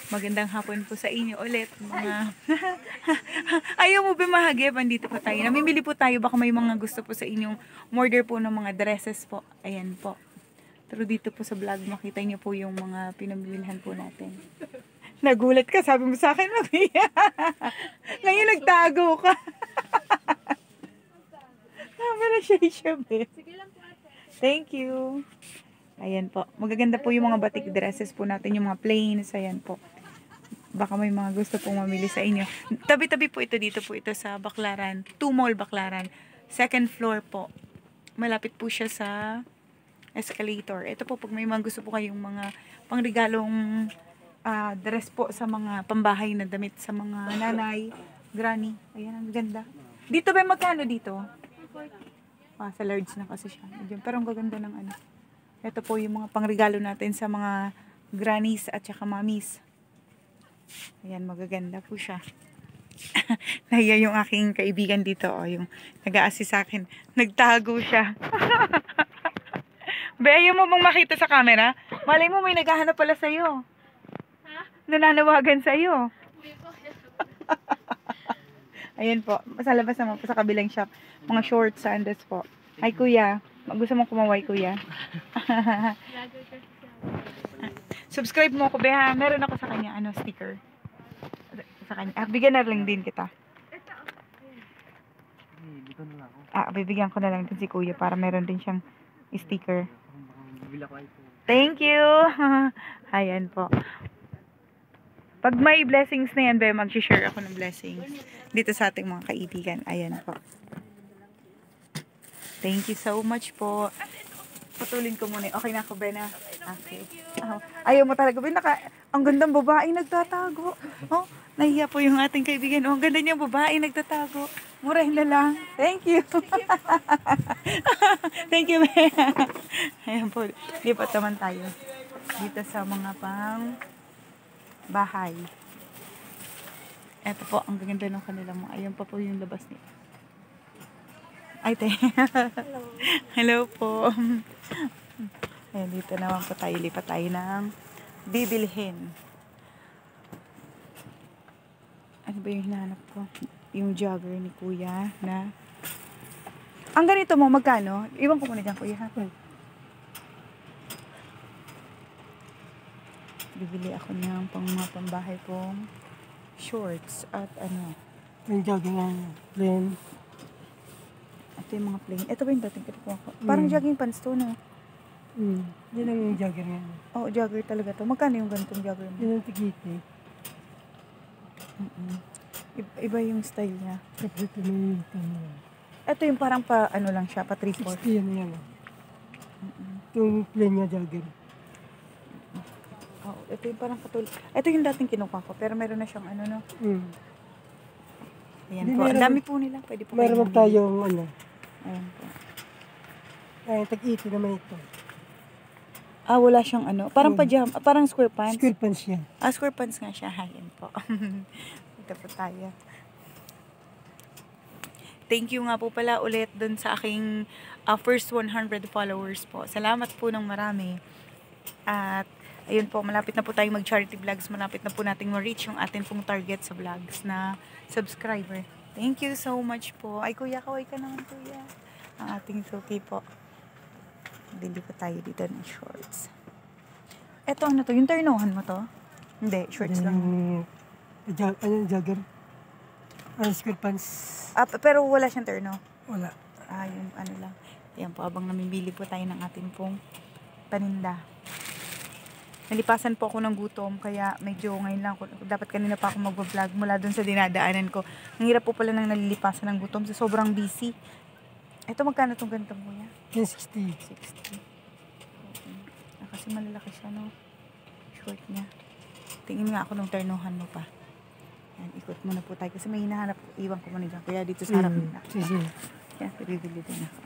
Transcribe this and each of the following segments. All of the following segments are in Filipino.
Magandang hapon po sa inyo ulit. Mga ayaw mo bumahagi, andito po tayo. Namimili po tayo, baka may mga gusto po sa inyong order po ng mga dresses po. Ayan po. Pero dito po sa vlog, makita niyo po yung mga pinambilihan po natin. Nagulat ka, sabi mo sa akin, ngayon nagtago ka. Camera siya eh. Thank you. Ayan po. Magaganda po yung mga batik dresses po natin, yung mga plains. Ayan po. Baka may mga gusto pong mamili sa inyo. Tabi-tabi po ito dito po ito sa Baclaran. 2 Mall Baclaran. Second floor po. Malapit po siya sa escalator. Ito po pag may mga gusto po kayong mga pangregalong dress po sa mga pambahay na damit sa mga nanay, granny. Ayan, ang ganda. Dito ba magkano dito? Sa large na kasi siya. Pero ang gaganda ng ano. Ito po yung mga pangregalo natin sa mga grannies at saka mommies. Ayan, magaganda po siya. Nahiya yung aking kaibigan dito, yung nag-a-assist sa akin. Nagtago siya. Be, ayaw mo bang makita sa camera? Malay mo may naghahanap pala sa'yo. Ha? Nananawagan sa'yo. Ayan po, sa labas naman po sa kabilang shop. Mga shorts, sandals po. Ay kuya, gusto mong kumaway kuya? Subscribe mo ko, Beha. Meron ako sa kanya, sticker. Sa kanya. Bigyan na lang din kita. Bibigyan ko na lang din si kuya para meron din siyang sticker. Thank you. Ayan po. Pag may blessings na yan, Beha, mag-share ako ng blessings dito sa ating mga kaibigan. Ayan po. Thank you so much po. Putulin ko muna. Okay na ako, Bena. Okay. Ayaw mo talaga, Bena. Ang gandang babae nagtatago. Nahiya po yung ating kaibigan. Ang ganda niyang babae nagtatago. Murahin na lang. Thank you. Thank you, Bena. Ayan po. Lipat naman tayo. Dito sa mga pang bahay. Ito po, ang ganda ng kanilang mga. Ayan pa po yung labas nila. Ay, hello. Hello po. Ayan, dito naman po tayo. Lipat tayo ng bibilhin. Ano ba yung hinahanap ko? Yung jogger ni kuya na... Ang ganito mo, magkano? Iwan ko muna dyan, kuya. Bibili ako ng mga pambahay kong shorts at ano. Yung jogging na plain. Ito yung mga plain. Ito ba yung dating kinukuha ko? Parang jogging pants to, no? Yan ang yung jogger nga. Oo, jogger talaga to. Magkano yung ganitong jogger mo? Yan ang tigiti. Iba yung style niya. Tapos ito may tanong. Ito yung parang pa, ano lang siya, pa 3/4. 60 yan. Yung plain nga jogger. Ito yung parang katulad. Ito yung dating kinukuha ko, pero meron na siyang ano, no? Ayan po. Ang dami po nila. Pwede po kayo. Meron tayong ano. Ayan po. Ay, tag-iti naman ito. Wala siyang ano. Parang pajama. Parang square pants. Square pants yan. Square pants nga siya. Ayan po. Ito po tayo. Thank you nga po pala ulit dun sa aking first 100 followers po. Salamat po ng marami. At ayun po, malapit na po tayong mag-charity vlogs. Malapit na po nating ma-reach yung atin pong target sa vlogs na subscriber. Thank you so much po. Ay, kuya, kaway ka naman, kuya. Ang ating suki po. Bili po tayo dito ng shorts. Eto, ano to? Yung ternohan mo to? Hindi, shorts lang. Ano yung jogger? Square pants. Pero wala siyang terno? Wala. Yung ano lang. Ayan po, abang namimili po tayo ng ating pong paninda. Nalipasan po ako ng gutom, kaya medyo ngayon lang, dapat kanina pa ako mag-vlog mula dun sa dinadaanan ko. Ang hirap po pala nang nalilipasan ng gutom, sa sobrang busy. Ito, magkano itong ganitong kuya? 60. 60. Kasi malalaki siya, no? Short niya. Tingin nga ako ng ternohan mo pa. Yan, ikot muna po tayo. Kasi may hinahanap, iwan ko muna dyan. Kaya dito sa harap nila. Sige. Yan, bibili din ako.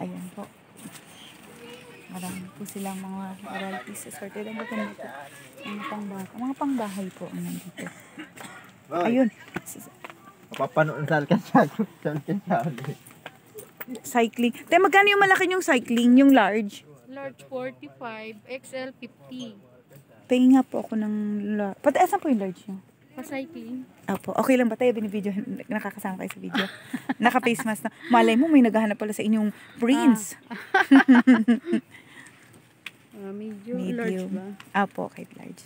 Ayan po. Marami po silang mga varieties sa sorted. Ang maganda po. Mga pangbahay po ang nandito. Ayun. Papanood sa alkansya ulit. Cycling. Tayo, magkano yung malaki yung cycling? Yung large? Large 45, XL 50. Pahinga po ako ng... Pati asan po yung large nyo? Pa-cycling. Opo. Okay lang ba tayo binibideo? Nakakasama kayo sa video. Naka-face mask na. Malay mo, may naghahanap pala sa inyong prince. Medyo large ba? Opo, kahit large.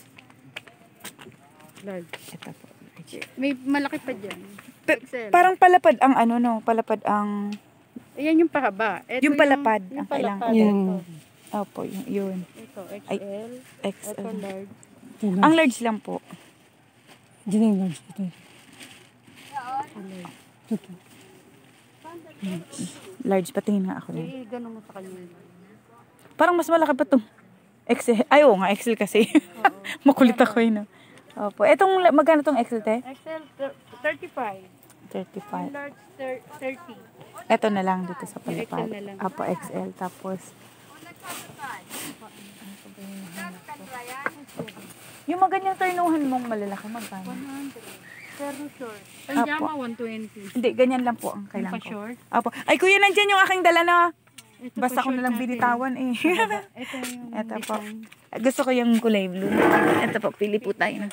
Large. Ito po. Large. May malaki pa dyan. XL. Parang palapad ang ano, no? Palapad ang... Ayan yung pahaba. Ito Yung palapad yung ang kailangan. Yung Opo, yun. Ito, Ay, XL. XL. Ito, large. Ang large lang po. Diyan yung large ito. Ito. Large, patingin nga ako na. Eh, ganun mo sa kanya. Parang mas malaki pa itong XL. Ay, oo nga, XL kasi. Makulit ako yun. No? Opo. Etong, magkano tong XL, te? XL, 35. 35. Large, 30. Ito na lang dito sa palapad. XL na lang. Apo, XL. Tapos, yung mga ganyang turnuhan mong malalaki, magkano? 100. Pero short. Apo. Panjama, 120. Hindi, ganyan lang po ang Yung kailangan ko. pa-short. Apo. Ay, kuya, nandyan yung aking dala na. Ito Basta ko pa-short na lang natin. binitawan eh. Ito yung Ito po. design. Gusto ko yung kulay blue. Ito po, pili po tayo.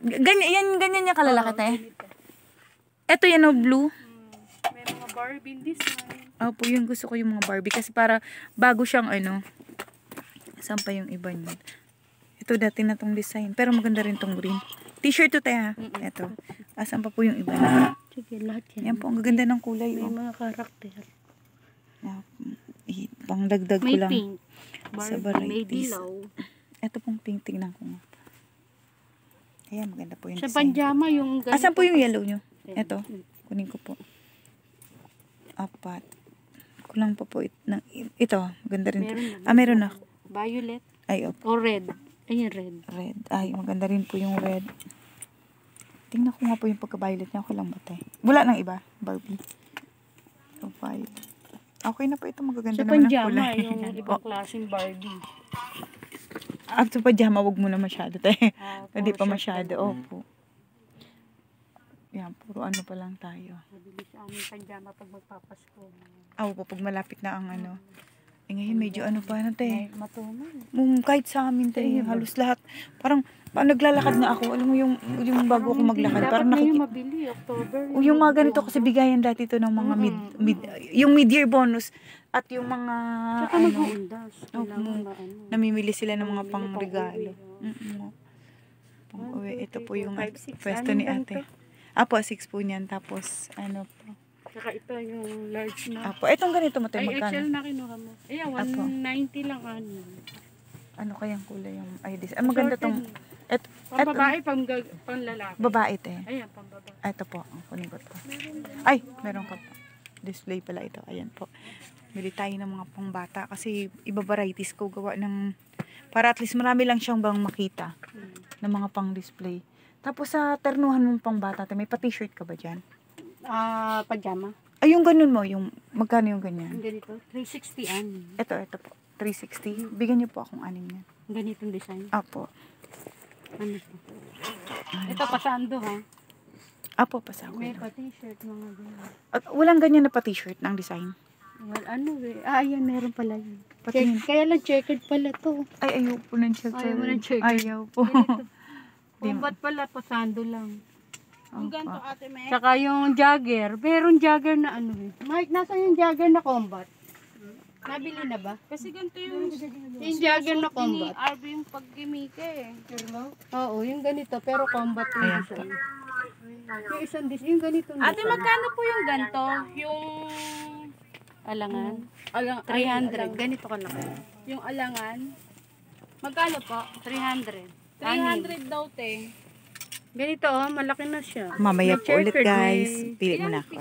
Ganyan yung kalalaki tayo. Ito yan o, blue. May mga Barbie design. Opo, yung gusto ko yung mga Barbie. Kasi para bago siyang ano. Saan pa yung iba niyan? Ito dati na tong design. Pero maganda rin tong green. T-shirt to tayo ha. Ito. Asan pa po yung iba na? Sige, lahat yan. Yan po, ang gaganda ng kulay. May Oh. mga karakter. Pang dagdag ko May lang. pink. Sa Barbie, may varieties. dilaw. Ito pong pink, tignan ko nga. Ayan, maganda po yung Sa design. panjama yung ganito. Asan po yung yellow nyo? Ito. Kunin ko po. Apat. Kulang pa po. Ito, ganda rin. Meron na. Meron na. Violet Ay, opo. o red. Ayun, red. Red. Ay, maganda rin po yung red. Tingnan ko nga po yung pagka-violet niya. Okay lang ba tayo? Wala nang iba. Barbie. So, violet. Okay na po ito. Magaganda Sa naman ang panjama, kulay. yung ibang klaseng Barbie. After pajama, wag mo na masyado tayo. Hindi puro pa short masyado. lang. Opo. Yan, puro ano pa lang tayo. Mabilis sa aming panjama pag magpapasko. Opo, pag malapit na ang ano. Eh ngayon, medyo ano pa na tayo. Matumal. Kahit sa amin tayo, halos lahat. Parang naglalakad na ako. Alam mo yung bago ako maglakad. Parang Dapat ngayon nakikita. mabili, October. Yung mga ganito kasi bigayan dati to ng mga yung mid-year bonus at yung mga Tsaka ano, mag-uundas. Kailangan na ano. namimili sila ng mga Namimili pang-regalo. pang-uwi. Pang-uwi. Ito po yung 5, 6. pwesto ni ate. Apo, 6 po niyan. Tapos, ano po. Tsaka ito yung large na. Apo, etong ganito mo tayo Ay, XL magkano? na kinuha mo. Ayan, Apo. 190 lang ano. Ano kayang kulay yung ID? Ah, maganda tong, eto, Pang babae, pang lalaki. babae te. Ayan, pang babae. Ito po, ang kunin ko to. Ay, meron ka pa. Display pala ito. Ayan po. Bili tayo ng mga pangbata kasi iba varieties ko gawa ng para at least marami lang siyang bang makita ng mga pang display. Tapos sa ternuhan mong pangbata, may pa-t-shirt ka ba dyan? Pajama. Ay, yung ganun mo, yung magkano yung ganyan? Ang ganito, 360 an. Ito po. 360. Bigyan niyo po akong anim yan. Ganitong design. Apo. Ano to? Ito pasando ha. Apo, pasa ko. May pa t-shirt mga ganyan. At walang ganyan na pa-t-shirt ng design. Well, ano eh. Ayan, meron pala yun. Patingin. Kaya lang checkered pala to. Ay, ayaw po ng checker. Ayaw mo ng checker. Ayaw po. Combat pala, pasando lang. Ang ganito ate Meg. Tsaka yung jogger. Meron jogger na ano eh. Mike, nasa yung jogger na combat? Nabili na ba? Kasi ganito yung jogger na combat. RB yung pag-gimika eh. Oo, yung ganito. Pero combat yung Ayan. design. Yung isang design. Yung ganito. Ate, magkano po yung ganito? Yung Alangan. 300. Ganito ka lang. Yung alangan. Magkano po? 300. 300 daw, te. Ganito oh, malaki na siya. Mamaya May po ulit checkered, guys. may- Pili muna ako.